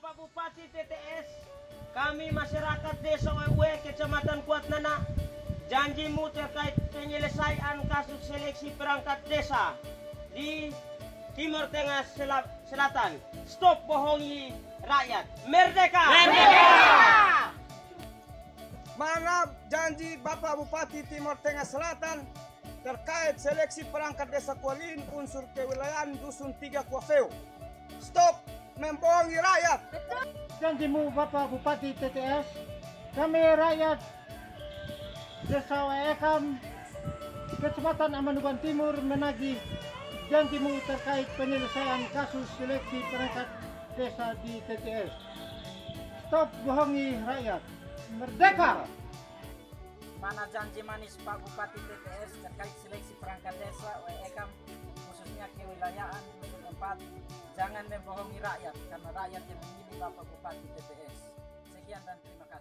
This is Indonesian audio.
Bapak Bupati TTS, kami masyarakat Desa Wewe, Kecamatan Kuatnana, janjimu terkait penyelesaian kasus seleksi perangkat desa di Timur Tengah Selatan. Stop bohongi rakyat. Merdeka! Merdeka! Mana janji Bapak Bupati Timur Tengah Selatan terkait seleksi perangkat desa Kualin unsur kewilayahan Dusun 3 Kuafeu. Stop membohongi rakyat. Janjimu Bapak Bupati TTS, kami rakyat Desa Waekam, Kecamatan Amanuban Timur menagih janjimu terkait penyelesaian kasus seleksi perangkat desa di TTS. Stop bohongi rakyat. Merdeka! Mana janji manis Pak Bupati TTS terkait seleksi perangkat desa Waekam khususnya kewilayahan Dusun 4. Jangan membohongi rakyat karena rakyat yang memilih Bapak Bupati TTS. Sekian dan terima kasih.